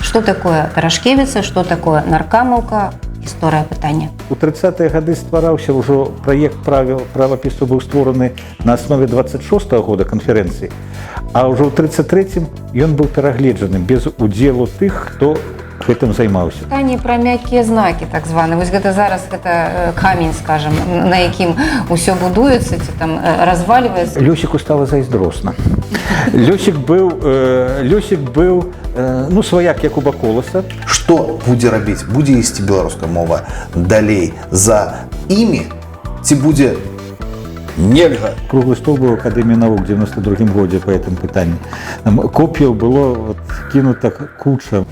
Что такое Тарашкевица, что такое Наркамаўка, гісторыя пытання. У 30-е гады ствараўся ўжо праект правапісу быў створаны на аснове 26-го года канферэнцыі, а ўжо ў 33-м ён быў перагледжаны без удзелу тых, хто гэтым займаўся. Пытанне пра мяккія знакі, так званы. Вось гэта зараз гэта камень, скажем, на якім усё будуецца, ці там развальваецца. Лёсіку стала зайздросна. Лёсік быў сваяк як у Баколаса. Што будзе рабіць? Будзе ісці беларуская мова далей за імі? Ці будзе нельга? Круглы стол быў у Акадэміі навук у 92-м годзе па гэтым пытанні. Копіяў было кінута куча.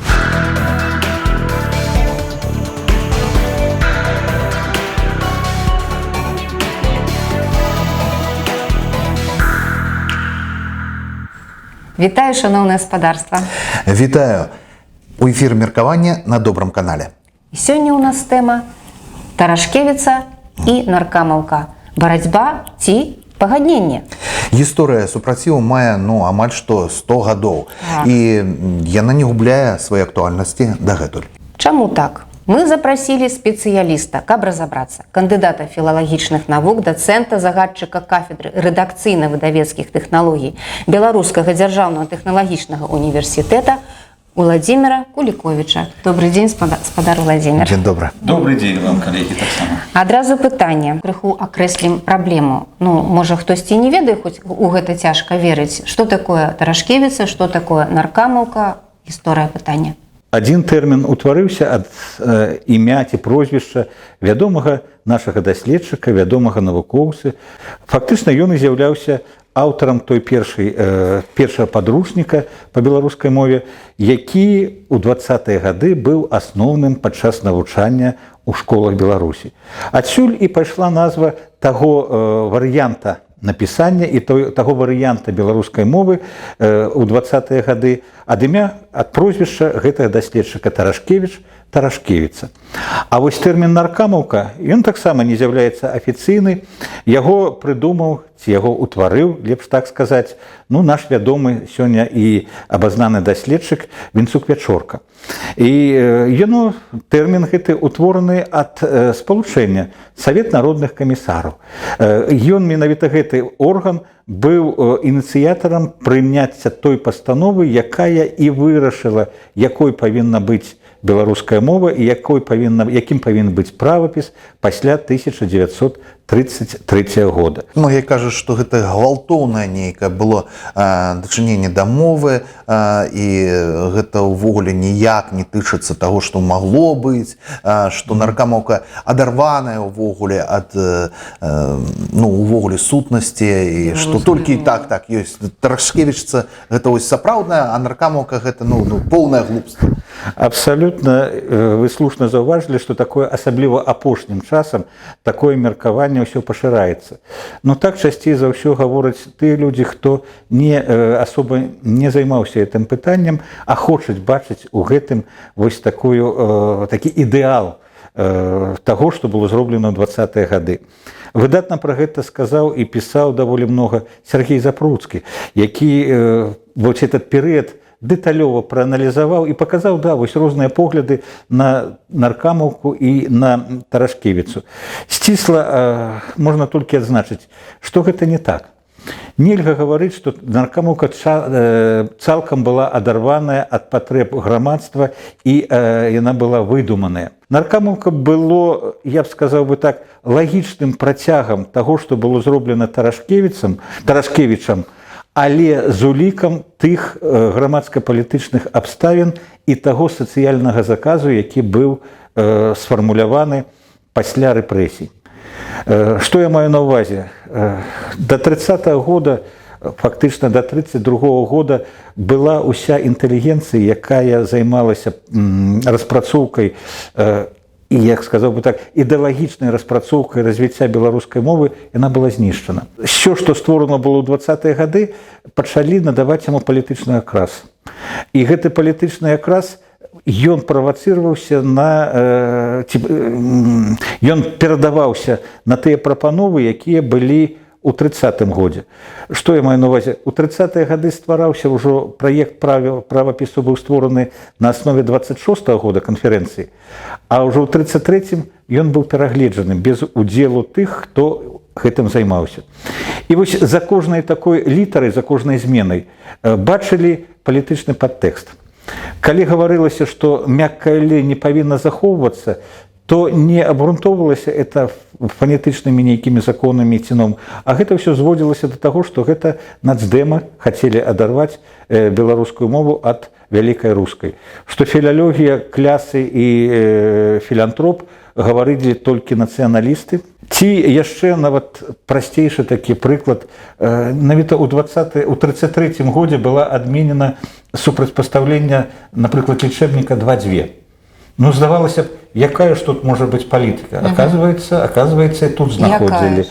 Вітаю, шановне гаспадарства. Вітаю. У эфіры меркавання на добрым канале. Сёння ў нас тэма Тарашкевіца і Наркамаўка. Барацьба ці пагадненне. Гісторыя супраціву мае амаль што 100 гадоў. І яна не губляе свае актуальнасці дагэтуль. Чаму так? Мы запрасілі спецыяліста, каб разабрацца. Кандыдата філалагічных навук, дацэнта, загадчыка кафедры рэдакцыйна-выдавецкіх тэхналогій Беларускага дзяржаўнага тэхналагічнага універсітэта Владимира Куліковіча. Добрый дзень, спадар Владимир. Дзень добры. Добрый дзень вам, калегі, таксама. Адразу пытанне. Крыху акрэслім праблему. Можа, хтосьці не ведае, хоць у гэта цяжка верыць. Што такое Тарашкевіца, што такое Наркамаўка? Гісторыя пытання. Адзін тэрмін утварыўся ад імя ці прозвішча вядомага нашага даследчыка, вядомага навукоўцы. Фактычна ён і з'яўляўся аўтарам той першага падручніка па беларускай мове, які ў 20-е гады быў асноўным падчас навучання ў школах Беларусі. Адсюль і пайшла назва таго варыянта напісання і таго варыянта беларускай мовы ў 20-е гады ад імя, ад прозвішча гэтага даследчыка Тарашкевіч, Тарашкевіца. А вось тэрмін Наркамаўка, ён таксама не з'яўляецца афіцыйны, яго прыдумаў ці яго утварыў, лепш так сказаць, наш вядомы сёння і абазнаны даследчык Вінцук Вячорка. І тэрмін гэты утвораны ад спалучэння Савет народных камісараў. Ён, менавіта гэты орган, быў ініцыятарам прыняцця той пастановы, якая і вырашыла, якой павінна быць беларуская мова і якім павінен быць правапіс пасля 1933 года. Многія кажуць, што гэта гвалтоўнае нейкае было дачыненне да мовы, і гэта ўвогуле ніяк не тычыцца таго, што магло быць, што Наркамаўка адарваная ўвогуле ад увогуле сутнасці, і што толькі так ёсць. Тарашкевічца гэта вось сапраўдная, а Наркамаўка гэта поўнае глупства. Абсалютна. Вы слушна заўважылі, што такое, асабліва апошнім часам, такое меркаванне ўсё пашыраецца. Так часцей за ўсё гавораць тыя людзі, хто асоба не займаўся гэтым пытаннем, а хочуць бачыць у гэтым вось такі ідэал таго, што было зроблена ў 20-е гады. Выдатна пра гэта сказаў і пісаў даволі многа Сергей Запруцкі, які вось этот перыяд дэталёва прааналізаваў і паказаў, вось розныя погляды на Наркамаўку і на Тарашкевіцу. Сцісла можна толькі адзначыць, што гэта не так. Нельга гаварыць, што Наркамаўка цалкам была адарваная ад патрэб грамадства і яна была выдуманая. Наркамаўка было, я б сказаў бы так, лагічным працягам таго, што было зроблена Тарашкевічам, але з улікам тых грамадска-палітычных абставін і таго сацыяльнага заказу, які быў сфармуляваны пасля рэпрэсій. Што я маю на ўвазе? Да 30-го года, фактычна да 32-го года была ўся інтэлігенцыя, якая займалася распрацоўкай і, як сказаў бы так, ідэалагічнай распрацоўкай развіцця беларускай мовы, яна была знішчана. Усё, што створана было ў 20-е гады, пачалі надаваць яму палітычны акрас. І гэты палітычны акрас, ён правацыраваўся ён перадаваўся на тыя прапановы, якія былі у 30-м годзе. Што я маю на увазе? У 30-е гады ствараўся ўжо праект правапісу быў створаны на аснове 26-го года канферэнцыі, а ўжо ў 33-м ён быў перагледжаны без удзелу тых, хто гэтым займаўся. І вось за кожнай такой літарай, за кожнай зменай бачылі палітычны падтэкст. Калі гаварылася, што мяккае ле не павінна захоўвацца, то не абгрунтоўвалася это фанетычнымі нейкімі законамі ціном, а гэта ўсё зводзілася да таго, што гэта нацдэма хацелі адарваць беларускую мову ад вялікай рускай. Што філалогія, клясы і філантроп гаварылі толькі нацыяналісты. Ці яшчэ нават прасцейшы такі прыклад, навіта ў 33-м годзе была адменена супрацьпастаўленне, напрыклад, лічэбніка 2.2. Ну, здавалася б, якая ж тут можа быць палітыка? Оказывается, тут знаходзілі.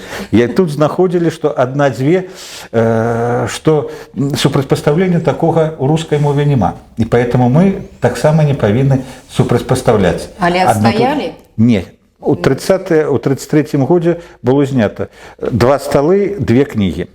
Тут знаходзілі, што 1.2, што супрацьпастаўлення такога ў рускай мове няма. І поэтому мы таксама не павінны супрацьпастаўляць. Але адстаялі? Не. У 33-м годзе было знята 2 сталы, 2 кнігі.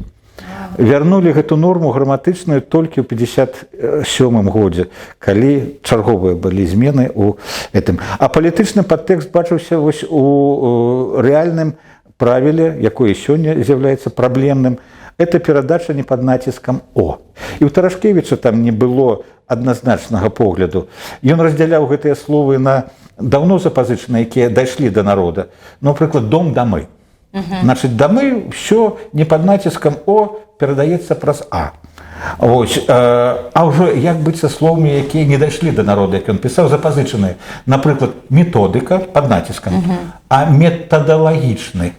Вярнулі гэту норму граматычную толькі ў 57-м годзе, калі чарговыя былі змены ў гэтым. А палітычны падтэкст бачыўся вось у рэальным правіле, якое сёння з'яўляецца праблемным. Это перадача не пад націскам «о». І ў Тарашкевіча там не было адназначнага погляду. Ён раздзяляў гэтыя словы на даўно запазычаныя, якія дайшлі да народа. Напрыклад, дом, дамы. Значыць, дамы ўсё не пад націскам «о» перадаецца праз «а». Ось, а ўжо як быць са словамі, якія не дайшлі да народа, як ён пісаў, запазычаныя. Напрыклад, методыка пад націскам, а метадалагічны.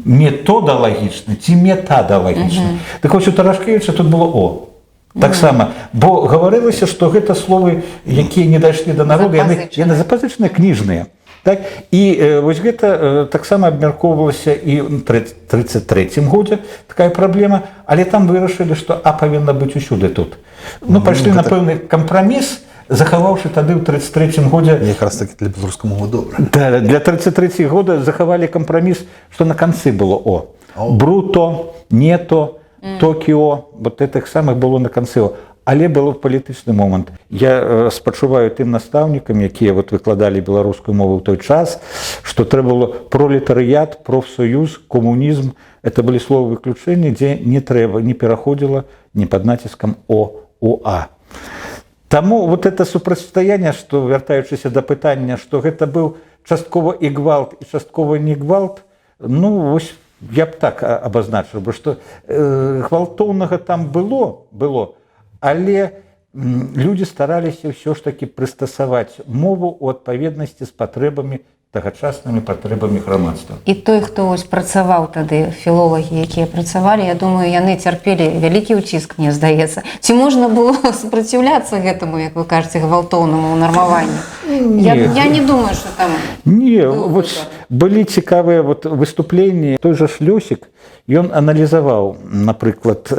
Методалагічны ці метадалагічны. Так вось у Тарашкевіча тут было «о». Таксама, бо гаварылася, што гэта словы, якія не дайшлі да народа, яны запазычаныя, кніжныя. Так? І вось гэта таксама абмяркоўвалася і ў 33-м годзе такая праблема, але там вырашылі, што «а» павінна быць усюды тут. Ну, пайшлі на пэўны кампраміс, захаваўшы тады ў 33-м годзе... Якраз такі для беларускай мовы добра. Да, для 33-го года захавалі кампраміс, што на канцы было «о». Бруто, нето, Токіо, вот гэтых самых было на канцы «о». Але было палітычны момант. Я спачуваю тым настаўнікам, якія выкладалі беларускую мову ў той час, што трэба было пролетарыят, профсоюз, камунізм. Это былі словы выключэння, дзе не трэба, не пераходзіла ні пад націскам «о», «уа». Таму вот это супрацьстаянне, што, вяртаючыся да пытання, што гэта быў часткова і гвалт, і часткова не гвалт, ну, вось я б так абазначыў, бо што гвалтоўнага там было, але людзі стараліся ўсё ж такі прыстасаваць мову ў адпаведнасці з патрэбамі, тагачаснымі патрэбамі грамадства. І той, хто ось працаваў тады, філолагі, якія працавалі, я думаю, яны цярпелі вялікі ўціск, мне здаецца. Ці можна было супраціўляцца гэтаму, як вы кажаце, гвалтоўнаму нармаванню? Я не думаю, што там... Не, вот былі цікавыя выступленні. Той жа Лёсік, ён аналізаваў, напрыклад,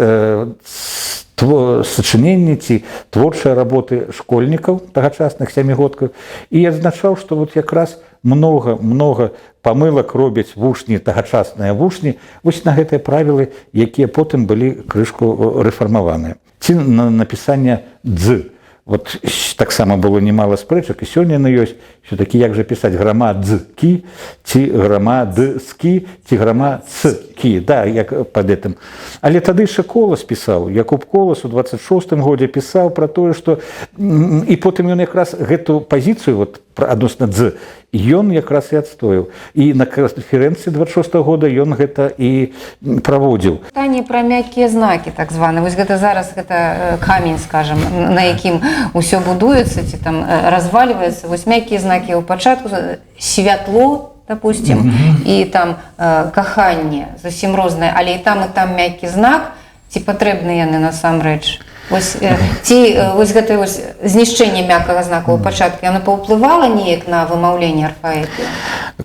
сачыненні ці творчыя работы школьнікаў, тагачасных сямігодкаў, і адзначаў, што вот якраз много памылак робяць вучні, тагачасныя вучні, вось на гэтыя правілы, якія потым былі крышку рэфармаваныя. Ці на напісанне «дз». Вот таксама было немало спрэчак, і сёння яны ёсць, все-таки як жа пісаць грамадзкі, ці грамадскі, ці грамадскі, да, як пад гэтым. Але тады яшчэ Колас пісаў, Якуб Колас у 26-м годзе пісаў пра тое, што і потым ён якраз гэту пазіцыю адносна «дз» ён якраз і адстояў. І на канферэнцыі 26-го года ён гэта і праводзіў. Пытанне пра мяккія знакі, так званы. Вось гэта зараз гэта камень, скажам, на якім усё будуецца, ці там развальваецца. Вось мяккія знакі ў пачатку, святло, допустим, і там каханне, зусім рознае, але і там мяккі знак, ці патрэбны яны насамрэч? Ці вось гэта знішчэнне мяккага знака ў пачатку, яно паўплывала неяк на вымаўленне арфаэпіі?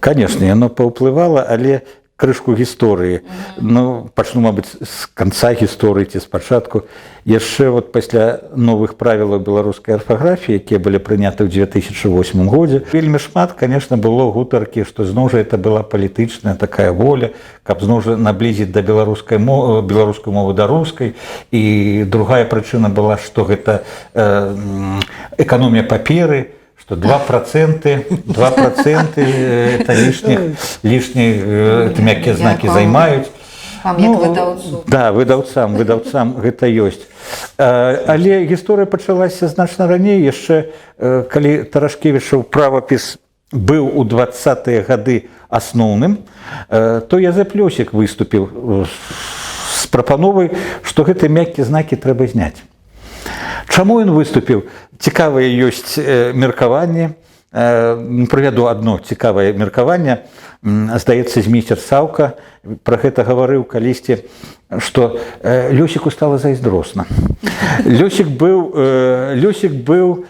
Конечно, яно паўплывала, але крышку гісторыі. Ну, пачну, мабыць, з канца гісторыі ці спачатку. Яшчэ вот пасля новых правілаў беларускай арфаграфіі, якія былі прыняты ў 2008 годзе, вельмі шмат, конечно, было гутаркі, што зноў жа это была палітычная такая воля, каб зноў жа наблізіць да беларускую мову да рускай. І другая прычына была, што гэта эканомія паперы, что 2% это лишние это мягкие знаки займаюць. Вам як выдаўцу. Да, выдаўцам гэта ёсць. Але гісторыя пачалася значна раней, яшчэ калі Тарашкевічаў правапіс быў у 20-е гады асноўным, то Язэп Лёсік выступіў з прапановай, што гэтыя мяккія знакі трэба зняць. Чаму ён выступіў? Цікавае ёсць меркаванне. Прывяду адно цікавае меркаванне. Здаецца, змейсцер Саўка пра гэта гаварыў калісьці, што Лёсіку стала зайздросна. Лёсік быў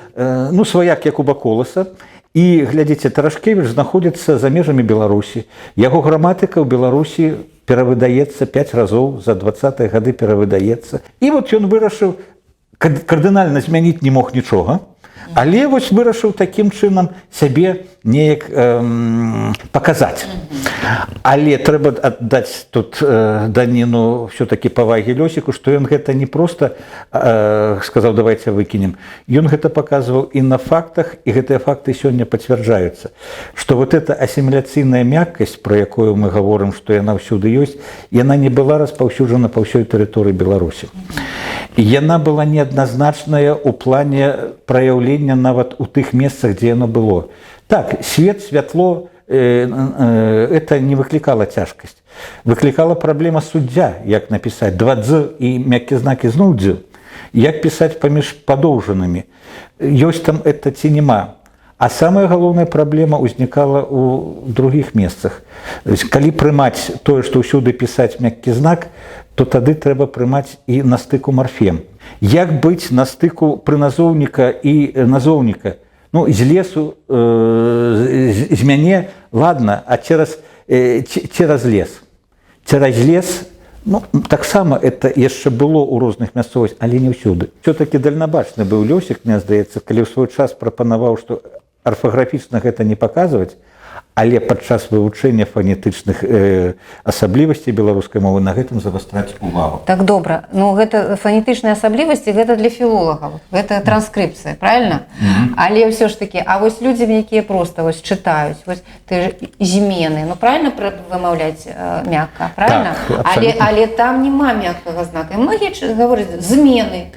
сваяк Якуба Коласа. І, глядзіце, Тарашкевіч знаходзіцца за межамі Беларусі. Яго граматыка ў Беларусі перавыдаецца 5 разоў, за 20-е гады перавыдаецца. І вот ён вырашыў, кардынальна змяніць не мог нічога, але вось вырашыў такім чынам сябе неяк паказаць. Але трэба аддаць тут даніну ўсё-такі павагі Лёсіку, што ён гэта не проста сказаў, давайте выкінем. Ён гэта паказваў і на фактах, і гэтыя факты сёння пацвярджаюцца, што вот эта асіміляцыйная мяккасць, пра якую мы гаворым, што яна ўсюды ёсць, яна не была распаўсюджана па ўсёй тэрыторыі Беларусі. Яна была неадназначная ў плане праяўлення нават у тых месцах, дзе яно было. Так, свет, святло, это не выклікала цяжкасць. Выклікала праблема суддзя, як напісаць 2 «дз» і мяккія знакі зноў «дз». Як пісаць паміж падоўжанымі. Ёсць там это ці нема. А самая галоўная праблема ўзнікала ў другіх месцах. Калі прымаць тое, што ўсюды пісаць мяккі знак, то тады трэба прымаць і на стыку марфем. Як быць на стыку прыназоўніка і назоўніка? Ну, з лесу, з мяне, ладно, а цераз лес. Цераз лес, ну, таксама это яшчэ было ў розных мясцовасцях, але не ўсюды. Всё-таки дальнабачны быў Лёсік, мне здаецца, калі ў свой час прапанаваў, што арфаграфічна гэта не паказваць, але падчас вывучэння фанетычных асаблівасцей беларускай мовы на гэтым завастраць увагу. Так, добра. Ну, гэта фанетычныя асаблівасці, гэта для філолагаў. Гэта транскрыпцыя, правильно? Але ўсё ж такі, а вось людзям, якія проста вось чытаюць, вось ты змены, ну, правильно вымаўляць мякка, правильно? Але там нема мяккага знака. І многія гавораць змены.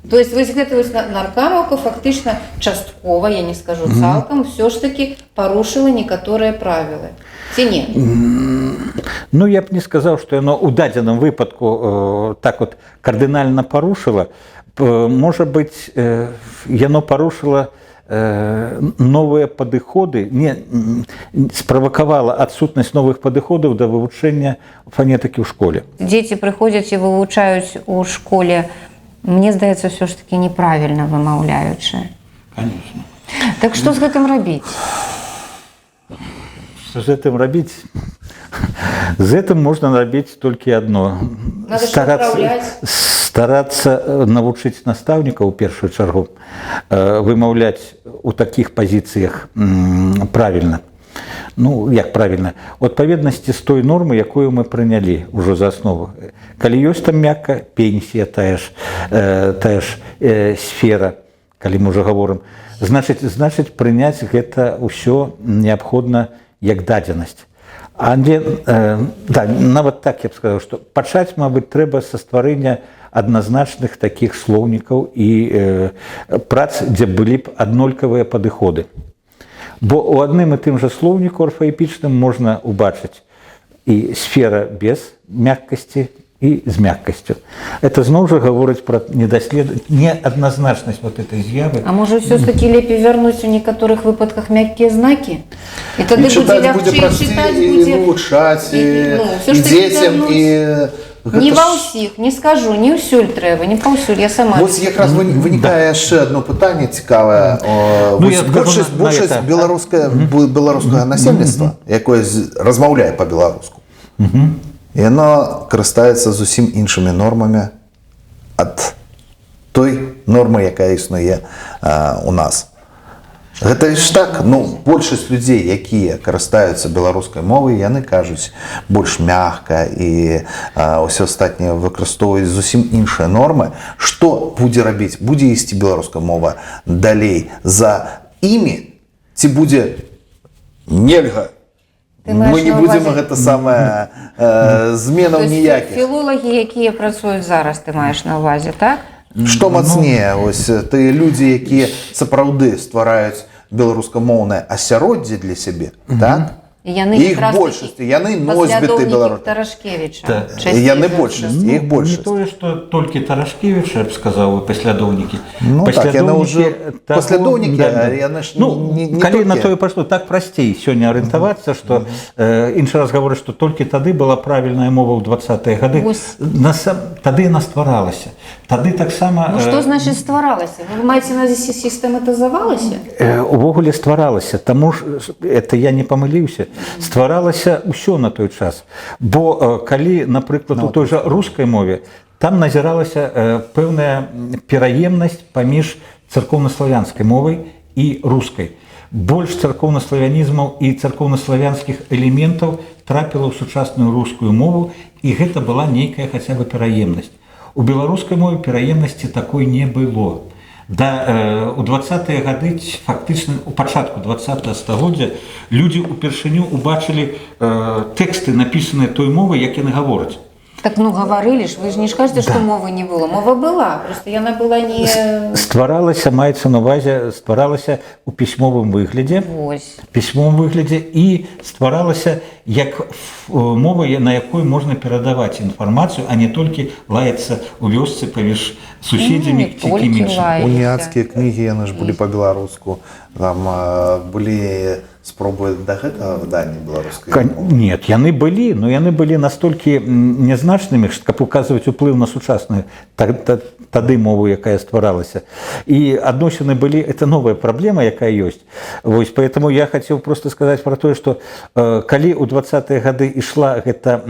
То есть вось гэта вось наркамаўка фактычна часткова, я не скажу цалкам, ўсё ж такі парушыла некаторыя правілы. Ці не? Ну, я б не сказаў, што яно ў дадзеным выпадку так вот кардынальна парушыла. Можа быць, яно парушыла новыя падыходы, не справакавала адсутнасць новых падыходаў да вывучэння фанетыкі ў школе. Дзеці прыходзяць і вывучаюць у школе, мне здаецца, ўсё ж такі неправільна вымаўляючы. Конечно. Так што з гэтым рабіць? Што з гэтым рабіць? З гэтым можна рабіць толькі адно. Старацца навучыць настаўнікаў у першую чаргу вымаўляць у такіх пазіцыях правільна. Ну, як правільна? У адпаведнасці з той нормы, якую мы прынялі ўжо за аснову. Калі ёсць там мякка, пенсія, тая ж сфера, калі мы ўжо гаворым, значыць прыняць гэта ўсё неабходна як дадзенасць. Нават так я б сказаў, што пачаць, мабыць, трэба са стварэння адназначных такіх слоўнікаў і прац, дзе былі б аднолькавыя падыходы. Бо ў адным і тым жа слоўніку арфаэпічным можна ўбачыць і сфера без мяккасці, і з мяккасцю. Это зноў жа гаворыць пра неадназначнасць вот этой з'явы. А можа ўсё-такі лепей вярнуць у некаторых выпадках мяккія знакі? І тады будзе лягчэй чытаць, будзе навучаць і дзецям і не ва ўсіх, не скажу, не ўсюль трэба, не паўсюль, я сама. Вось якраз вынікае яшчэ одно пытанне цікавае. Большасць беларускага насельніцтва, якое размаўляе па-беларуску, яно карыстаецца зусім іншымі нормамі ад той нормы, якая існуе у нас. Гэта ж так, большасць людзей, якія карыстаюцца беларускай мовай, яны кажуць больш мякка і ўсё астатняе выкарыстоўваюць зусім іншыя нормы. Што будзе рабіць? Будзе ісці беларуская мова далей за імі? Ці будзе нельга? Мы не будзем гэта самае зменаў ніякіх. Філолагі, якія працуюць зараз, ты маеш на ўвазе, так? Што мацнее, ось тыя людзі, якія сапраўды ствараюць беларускамоўнае асяроддзе для сябе, так? Іх большасць, яны носьбіты беларускай. Тарошкевича. Яны большасць, іх Не большасць. тое, што толькі Тарошкевич, я б сказаў, паслядоўнікі. Так, яны ўжо паслядоўнікі, яны ж не калі на тое толькі. пайшло, так прасцей сёння арыентавацца, што іншы раз гаворыць, што толькі тады была правільная мова ў 20-е гады. Тады яна стваралася. Тады таксама... Што значыць стваралася? Вы маеце на ўвазе сістэматызавалася? Увогуле стваралася, таму ж это я не памыліўся. Стваралася ўсё на той час. Бо калі, напрыклад, у той жа рускай мове, там назіралася пэўная пераемнасць паміж царкоўнаславянскай мовай і рускай. Больш царкоўнаславянізмаў і царкоўнаславянскіх элементаў трапіла ў сучасную рускую мову, і гэта была нейкая хаця бы пераемнасць. У беларускай мове пераемнасці такой не было. У 20-е гады, фактычна у пачатку 20-го стагоддзя, людзі ўпершыню убачылі тэксты, напісаныя той мовай, як яны гавораць. Так, гаварылі ж, вы ж не скажаце, што мовы не было. Мова была, просто яна была не... Стваралася, маецца на ўвазе, стваралася ў пісьмовым выглядзе. Пісьмовым выглядзе і стваралася як мова, на якой можна перадаваць інфармацыю, а не толькі лаяцца ў вёсцы паміж суседзямі ці кім іншым. Уніяцкія кнігі, яны ж былі па-беларуску. Там былі спробы да гэтага выдання беларускай мовы? Нет, яны былі, но яны былі настолькі нязначнымі, каб указваць уплыў на сучасную тады мову, якая стваралася. І адносіны былі, это новая праблема, якая ёсць. Вось, поэтому я хацеў просто сказаць про тое, што калі ў 20-е гады ішла гэта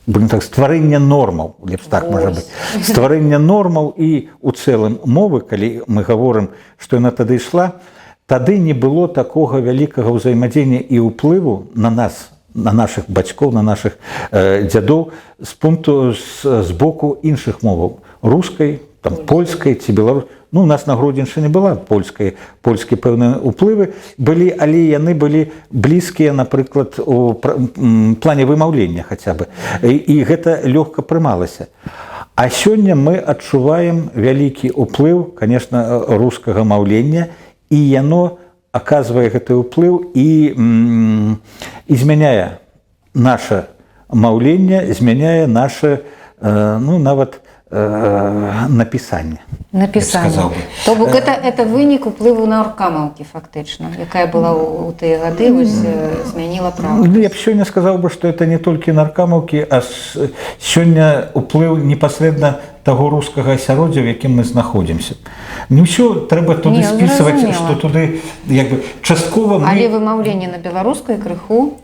стварэнне нормаў, лепш так можа быць, стварэнне нормаў і у цэлым мовы, калі мы гаворым, што яна тады ішла, тады не было такога вялікага ўзаемадзеяння і ўплыву на нас, на нашых бацькоў, на нашых дзядоў з боку іншых моваў, рускай, польскай ці беларускай. У нас на Гродзеншчыне была польскія пэўныя ўплывы былі, але яны былі блізкія, напрыклад, у плане вымаўлення хаця бы. І гэта лёгка прымалася. А сёння мы адчуваем вялікі ўплыў, конечно, рускага маўлення, і яно аказвае гэты ўплыў і змяняе наше маўленне, змяняе наше, нават напісанне. Напісанне. То бок это вынік уплыву на аркамаўкі, фактычна, якая была ў тыя гады, змяніла права. Я б сёння сказаў бы, што это не толькі на аркамаўкі, а сёння уплыў непасрэдна таго рускага асяроддзя, у якім мы знаходзімся. Не ўсё трэба туды спісваць, што туды часткова мы... Але вымаўленне на беларускай крыху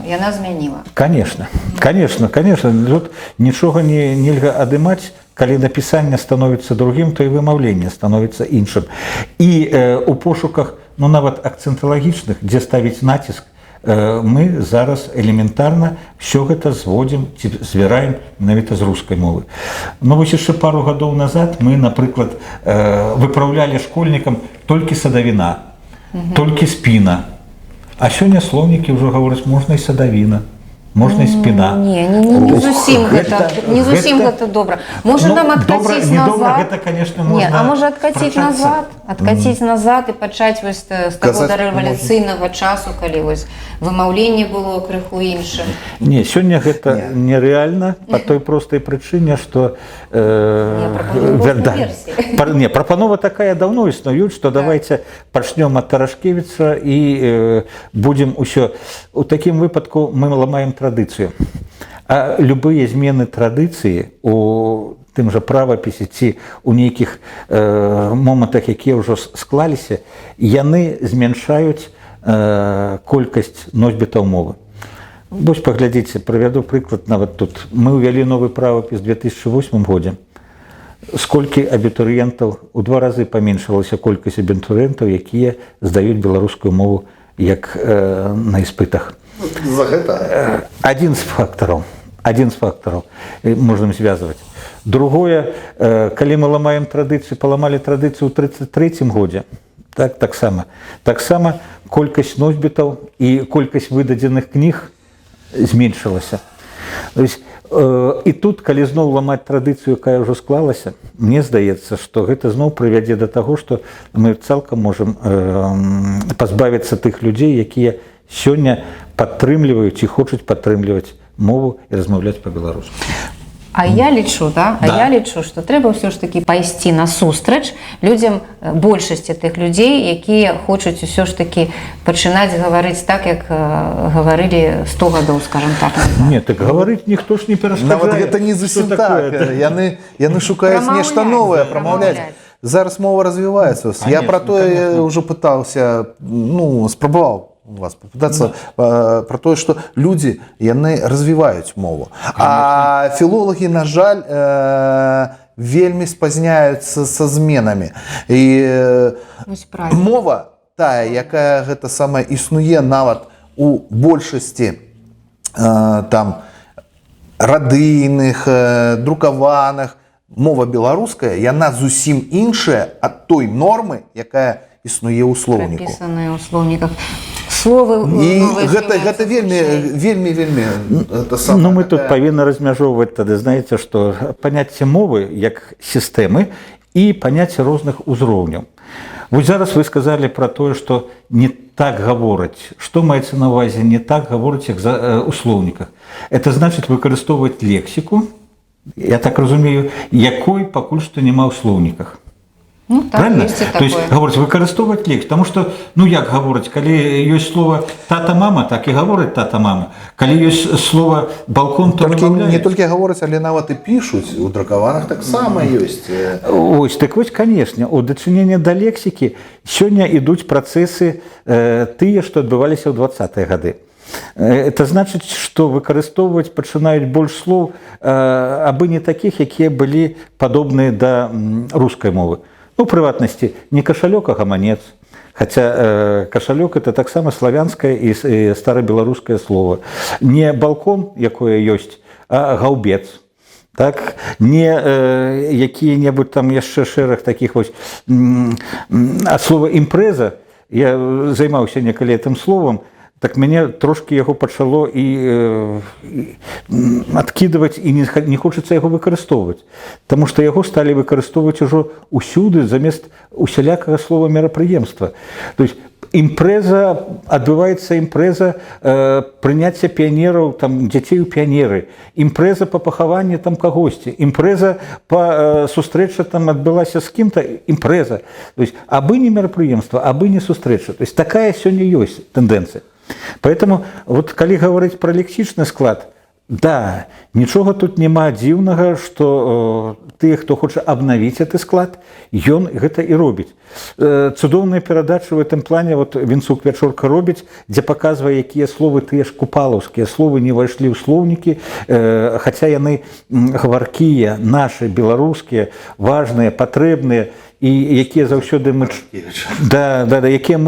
яна змяніла. Конечно. Тут нічога нельга адымаць, калі напісанне становіцца другім, то і вымаўленне становіцца іншым. І у пошуках, нават акцэнталагічных, дзе ставіць націск, мы зараз элементарна все гэта зводзім ці звяраем менавіта з рускай мовы. Вось яшчэ пару гадоў назад мы, напрыклад, выпраўлялі школьнікам толькі садавіна, толькі спіна. А сёння слоўнікі ўжо гавораць, можна і садавіна, можна і спіна. Не зусім гэта добра. Можа нам адкаціць назад? А можа адкаціць назад і пачаць з таго рэвалюцыйнага часу, калі вымаўленне было крыху іншым. Не, сёння гэта нерэальна па той простай прычыне, што прапанова такая даўно існуюць, што давайте пачнём ад Тарошкевіча і будзем усё. У такім выпадку мы ламаем традыцыю. А любыя змены традыцыі у тым жа правапісе ці ў нейкіх момантах, якія ўжо склаліся, яны змяншаюць колькасць носьбітаў мовы. Вось паглядзіце, правяду прыклад нават тут. Мы ўвялі новы правапіс 2008 годзе. Сколькі абітурыентаў, у 2 разы паменшылася колькасць абітурыентаў, якія здаюць беларускую мову як на іспытах. За гэта? Адзін з фактараў можна звязваць. Другое, калі мы ламаем традыцыю, паламалі традыцыю ў 1933 годзе, таксама колькасць носьбітаў і колькасць выдадзеных кніг зменшылася. І тут, калі зноў ламаць традыцыю, якая ўжо склалася, мне здаецца, што гэта зноў прывядзе да таго, што мы цалкам можам пазбавіцца тых людзей, якія сёння падтрымліваюць і хочуць падтрымліваць мову і размаўляць па-беларуску. А я лічу, я лічу, што трэба ўсё ж такі пайсці насустрач людзям, большасці тых людзей, якія хочуць усё ж такі пачынаць гаварыць так, як гаварылі 100 гадоў, скажам так. Не, так гаварыць ніхто ж не перашкаджае. Нават гэта не зусім так. Яны шукаюць нешта новае, прамаўляць. Зараз мова развіваецца. Я пра тое ўжо пытаўся, спрабаваў вас попытаться про то, что люди, яны развиваюць мову. А філолагі, на жаль, вельмі спазняюцца са зменамі. І мова тая, якая гэта самая існуе нават у большасці там радыйных, друкаваных, мова беларуская, яна зусім іншая ад той нормы, якая існуе ў слоўніку. Прапісаная ў слоўніках. Словы гэта вельмі мы тут павінны размяжоўваць тады, знаеце, што паняцце мовы як сістэмы і паняцце розных узроўняў. Вось зараз вы сказалі пра тое, што не так гавораць. Што маецца на ўвазе не так гавораць, як у слоўніках? Это значыць выкарыстоўваць лексіку, я так разумею, якой пакуль што няма ў слоўніках. Правильно? То есть говорить, выкарыстоўваць лексіку, потому что, як гавораць, калі ёсць слово тата-мама, так і гавораць тата-мама. Калі ёсць слово балкон, то вымаўляюць. Не толькі гавораць, але нават і пішуць, у друкаваных таксама ёсць. Вось, канешне, у дачынення да лексікі сёння ідуць працэсы тыя, што адбываліся ў 20-е гады. Это значыць, што выкарыстоўваць пачынаюць больш слоў, абы не такіх, якія былі падобныя да рускай мовы. У прыватнасці не кашалёк, а гаманец. Хаця кашалёк – это таксама славянскае і старабеларускае слово. Не балкон, якое ёсць, а гаўбец. Не якія-небудзь там яшчэ шэраг такіх вось. А слова імпрэза, я займаўся некалі гэтым словам, так мяне трошки яго пачало і адкідваць, і не хочацца яго выкарыстоўваць. Таму што яго сталі выкарыстоўваць ужо ўсюды замест усялякага слова мерапрыемства. То есть імпрэза, адбываецца імпрэза прыняцця піянераў, там, дзяцей у піянеры, імпрэза па пахаванні там кагосьці, імпрэза па сустрэча там адбылася з кім-то, імпрэза. То есть абы не мерапрыемства, абы не сустрэча. То есть такая сёння ёсць тэндэнцыя. Поэтому, вот калі гаварыць пра лексічны склад, да, нічога тут няма дзіўнага, што тыя, хто хоча абнавіць гэты склад, ён гэта і робіць. Цудоўная перадача в гэтым плане, вот Вінцук Вячорка робіць, дзе паказвае, якія словы тыя ж купалаўскія словы не ўвайшлі ў слоўнікі, хаця яны гаваркія, нашы, беларускія, важныя, патрэбныя, і якія заўсёды мы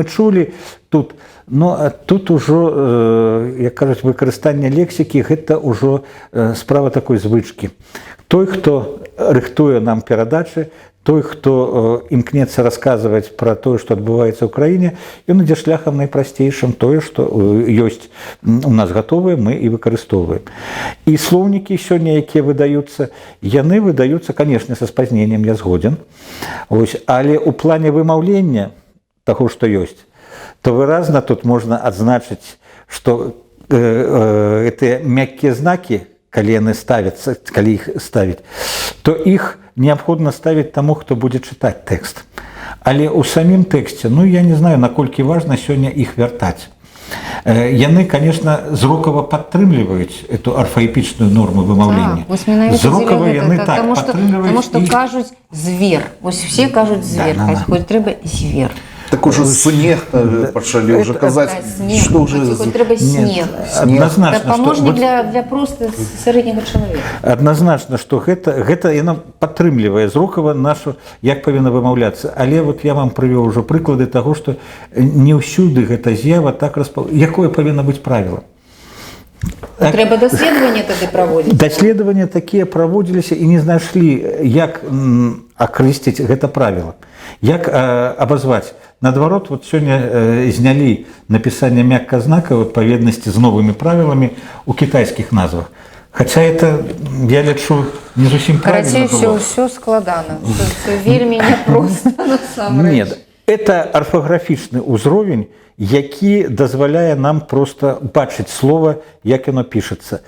чулі тут. Но тут ужо, як кажуць, выкарыстанне лексікі, гэта ўжо справа такой звычкі. Той, хто рыхтуе нам перадачы, той, хто імкнецца расказваць пра тое, што адбываецца ў краіне, ён ідзе шляхам найпрасцейшым, тое, што ёсць у нас гатовае, мы і выкарыстоўваем. І слоўнікі сёння, якія выдаюцца, яны выдаюцца, канешне, са спазненнем, я згодзен. Але ў плане вымаўлення таго, што ёсць, то выразна тут можна адзначыць, што гэтыя мяккія знакі, калі яны ставяцца, калі іх ставіць, то іх неабходна ставіць таму, хто будзе чытаць тэкст. Але ў самім тэксце, я не знаю, наколькі важна сёння іх вяртаць. Яны, конечно, зрокава падтрымліваюць эту арфаэпічную норму вымаўлення. Зрокава яны так падтрымліваюць. Таму што кажуць звер. Вось усе кажуць звер, хоць трэба звер. Так уже снег пошли уже казать, Снег, что уже... хоть треба снег. Однозначно, Это помощник что, для просто среднего человека. однозначно, што гэта яно падтрымлівае зрухава нашу, як павінна вымаўляцца. Але вот я вам прывёў ужо прыклады таго, што не ўсюды гэта з'ява так якое павінна быць правіла. Трэба даследаванне тады праводзіць. Даследаванні такія праводзіліся і не знайшлі, як акрэсліць гэта правіла. Як абазваць. Наадварот, вот сёння знялі напісанне мякказнака ў адпаведнасці з новымі правіламі ў кітайскіх назвах. Хаця это, я лічу, не зусім правільна было. Все складана. Все вельмі няпроста насамрэч. Нет, это арфаграфічны ўзровень, які дазваляе нам просто бачыць слова, як яно пішацца.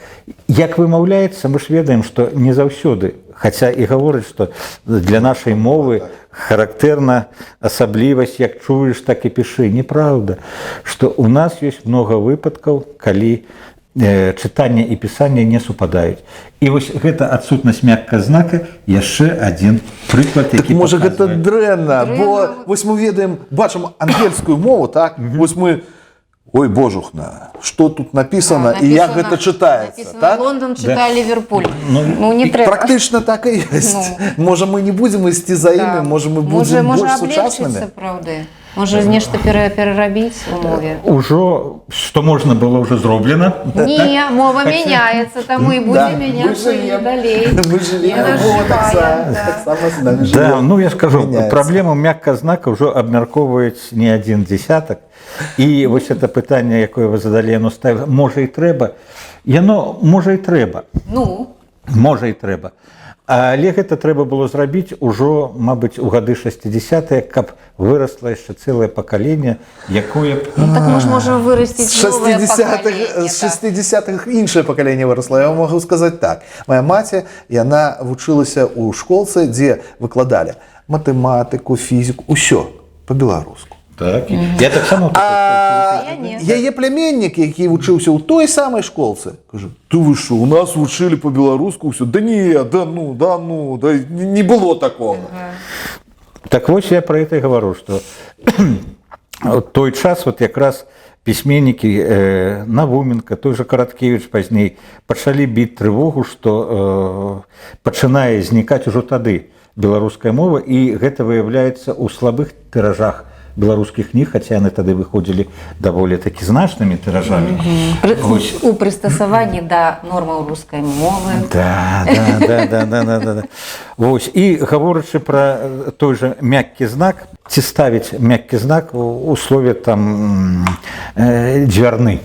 Як вымаўляецца, мы ж ведаем, што не заўсёды, хаця і гаворыць, што для нашай мовы характэрна асаблівасць, як чуеш, так і пішы. Неправда, што ў нас ёсць многа выпадкаў, калі чытанне і пісанне не супадаюць. І вось гэта адсутнасць мякказнака яшчэ адзін прыклад, які Так, можа, гэта паказвае. дрэнна, бо вось мы ведаем, бачым ангельскую мову, так? Вось мы, ой, божухна, што тут напісана і як гэта чытаецца, так? Лондон чытае Ліверпуль. Ну, не трэба. Практычна так і ёсць. Можа, мы не будзем ісці за імі, можа, мы будзем больш сучаснымі. Правда. Можа, нешта перарабіць у мове. Ужо, што можна было ўжо зроблена. Не, мова мяняецца, таму і будзе мяняцца і далей. Мы жывем, мова таксама з намі жыве. Да, ну я скажу, праблему мякказнака ўжо абмяркоўваюць не адзін дзесятак. І вось это пытанне, якое вы задалі, яно ставіла, можа і трэба. Яно можа і трэба. Ну? Можа і трэба. Але гэта трэба было зрабіць ужо, мабыць, у гады 60-е, каб вырасла яшчэ цэлае пакаленне, якое б... Ну так мы ж можам вырасціць новае пакаленне. З 60-х іншае пакаленне вырасла. Я могу сказаць так. Моя маці, яна вучылася ў школцы, дзе выкладалі матэматыку, фізіку, усё па-беларуску. Так, я так само... Яе племяннік, які вучыўся ў той самай школцы, кажа, ты вы што, у нас вучылі па-беларуску ўсё. Да не, не было такого. Так вось я про это і гавару, што той час вот якраз пісьменнікі Навуменка, той же Караткевіч пазней пачалі біць трывогу, што пачынае знікаць ужо тады беларуская мова, і гэта выяўляецца ў слабых тыражах беларускіх кніг, хаця яны тады выходзілі даволі такі значнымі тыражамі. У прыстасаванні да нормаў рускай мовы. Да. Вось, і гаворачы пра той жа мяккі знак, ці ставіць мяккі знак у слове там дзвярны.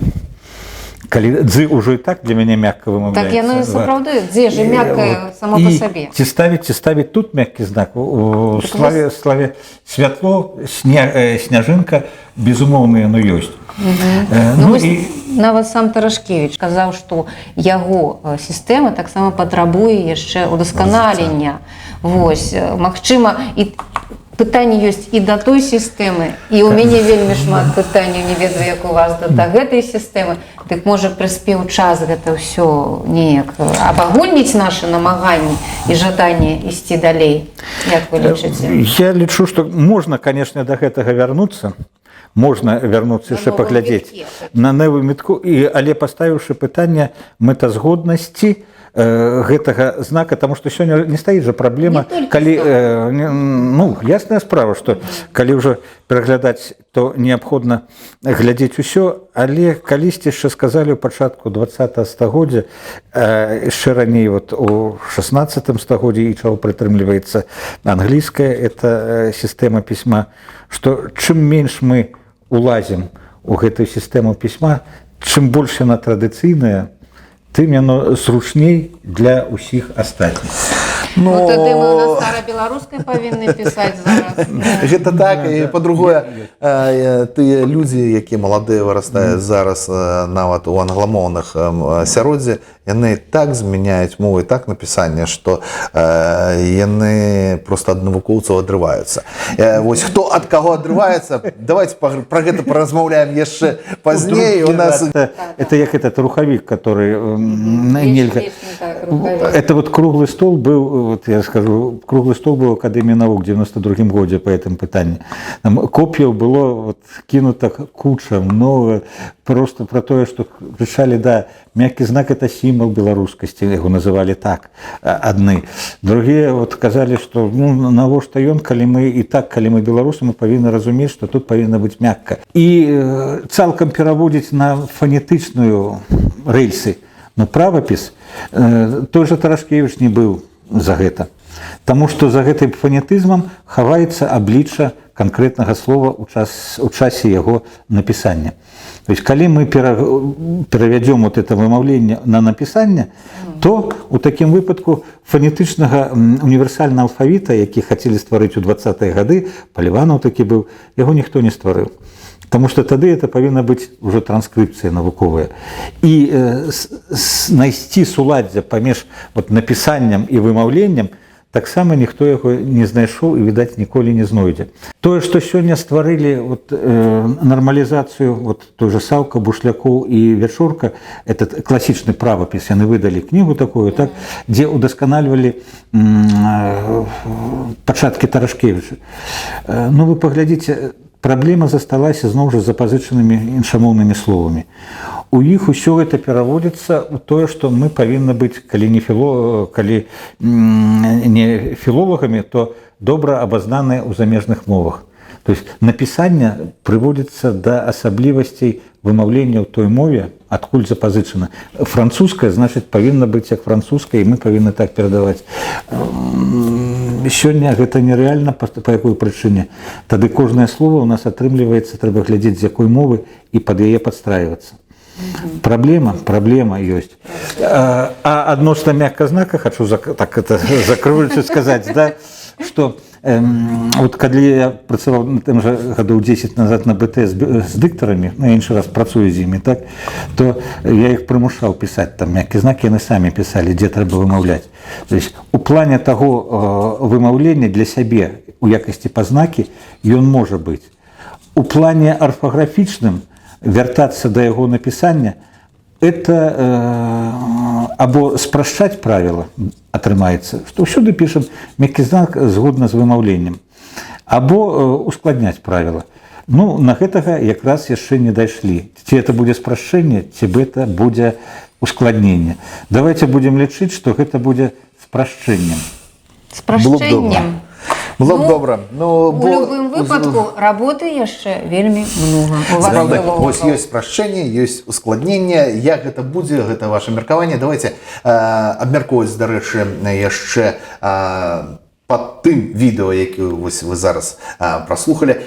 Калі дзы ўжо і так для мяне мякка вымаўляецца. Так яно і сапраўды, дзе ж мяккае само па сабе. Ці ставіць тут мяккі знак. У славе святло, сняжынка, безумоўна, яно ёсць. Нават сам Тарашкевіч казаў, што яго сістэма таксама патрабуе яшчэ удасканалення. Вось, магчыма, і пытанні ёсць і да той сістэмы, і ў мяне вельмі шмат пытанняў, не ведаю, як у вас, да гэтай сістэмы. Дык можа прыспеў час гэта ўсё неяк абагульніць нашы намаганні і жаданне ісці далей, як вы лічыце? Я лічу, што можна, канешне, да гэтага вярнуцца. Можна вярнуцца яшчэ паглядзець на новую метку, але паставіўшы пытанне мэтазгоднасці гэтага знака, таму што сёння не стаіць жа праблема, калі, ну, ясная справа, што калі ўжо пераглядаць, то неабходна глядзець усё, але калісьці яшчэ сказалі ў пачатку 20-го стагоддзя, яшчэ раней вот у 16-м стагоддзі, і чаго прытрымліваецца англійская, это сістэма пісьма, што чым менш мы улазім у гэтую сістэму пісьма, чым больш яна традыцыйная, тым яно зручней для ўсіх астатніх. Ну, тады мы на старабеларускай павінны пісаць зараз. Гэта так, і па-другое, тыя людзі, якія маладыя вырастаюць зараз нават у англамоўных асяроддзі, яны так змяняюць мову і так напісанне, што яны просто ад навукоўцаў адрываюцца. Вось хто ад каго адрываецца, давайте пра гэта паразмаўляем яшчэ пазней. У нас это як этот рухавік, который нельга. Это вот круглый стол был, вот я скажу, круглый стол был в Академии наук в 92-м году по этому питанию. Там копьев было вот кинуто куча, много, просто про то, что решали, да, мягкий знак – это символ белорусскости, его называли так, одни. Другие вот сказали, что ну, навошта ён, калі мы и так, калі мы белорусы, мы повинны разуметь, что тут повинно быть мягко. И цалком переводить на фонетичную рельсы, но правопис, той же Тарашкевич не был за гэта. Таму што за гэтым фонетызмам хаваецца аблічча канкрэтнага слова ў часе яго напісання. То есть, калі мы перавядзём вот это вымаўленне на напісанне, то у такім выпадку фонетычнага універсальнага алфавіта, які хацелі стварыць у 20-е гады, Паліванаў такі быў, яго ніхто не стварыў. Потому что тады это повинна быть уже транскрипция навуковая. И найти суладдзя паміж вот написанием и вымаўленнем таксама ніхто яго не знайшоў и, видать, ніколі не знойдзе. Тое, што сёння стварылі вот, нормализацию вот, той же Саўка, Бушлякоў и Вячурка, этот классичный правопис, яны выдали книгу такую, так, где удасканальвалі пачатки Тарашкевича. Ну, вы поглядите, праблема засталася зноў жа запазычанымі іншамоўнымі словамі. У іх усё гэта пераводзіцца ў тое, што мы павінны быць, калі не філолагамі, то добра абазнаныя ў замежных мовах. То есть напісанне прыводзіцца да асаблівасцей вымаўлення ў той мове, адкуль запазычана. Французская, значит, павінна быць як французская, і мы павінны так перадаваць. Сёння гэта нерэальна, па якой прычыне. Тады кожнае слово у нас атрымліваецца, трэба глядзець, з якой мовы і пад яе падстрайвацца. Проблема есть. А адносна мягкознака хочу так это закрывающе сказать, да, что вот когда я працаваў на тым же гадоў 10 назад на БТ с дыктарамі, на іншы раз працую з імі, так, то я іх прымушаў пісаць там мягкі знак, яны самі пісалі, дзе трэба вымаўляць. То есть у плане таго вымаўлення для сябе у якасці пазнакі ён можа быць. У плане арфаграфічным вяртацца да яго напісання, это або спрашчаць правіла атрымаецца, што ўсюды пішам мяккі знак згодна з вымаўленнем, або ускладняць правіла. Ну, на гэтага якраз яшчэ не дайшлі. Ці это будзе спрашчэнне, ці гэта будзе ускладненне. Давайте будзем лічыць, што гэта будзе спрашчэннем. Спрашчэннем. Было б добра. У любым выпадку работы яшчэ вельмі много. Вось ёсць спрашчэнне, ёсць ускладненне. Як гэта будзе, гэта ваше меркаванне. Давайте абмяркоўваць, дарэчы, яшчэ пад тым відэо, які вы зараз праслухалі.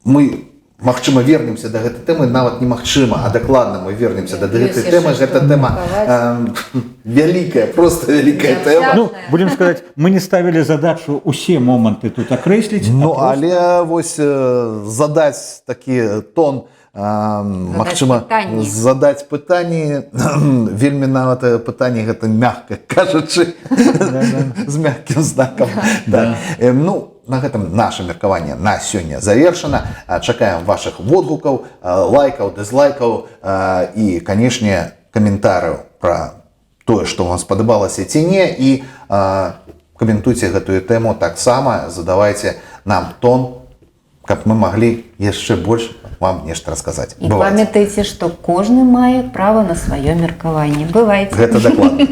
Мы, магчыма, вернемся да гэтай тэмы, нават немагчыма, а дакладна мы вернемся да гэтай тэмы. Гэта тэма вялікая, просто вялікая тэма. Ну, будем сказать, мы не ставили задачу усе моманты тут акрэсліць. Ну, але вось задаць такі тон, магчыма, задаць пытанні, вельмі нават пытанні гэта мякка кажучы, з мяккім знакам. Ну, на гэтым наше меркаванне на сёння завершана. Чакаем вашых водгукаў, лайкаў, дызлайкаў і, канешне, каментарыяў пра тое, што вам спадабалася ці не, і каментуйце гэтую тэму таксама, задавайце нам тон, каб мы маглі яшчэ больш вам нешта расказаць. І памятайце, што кожны мае права на сваё меркаванне. Бывайце. Гэта дакладна.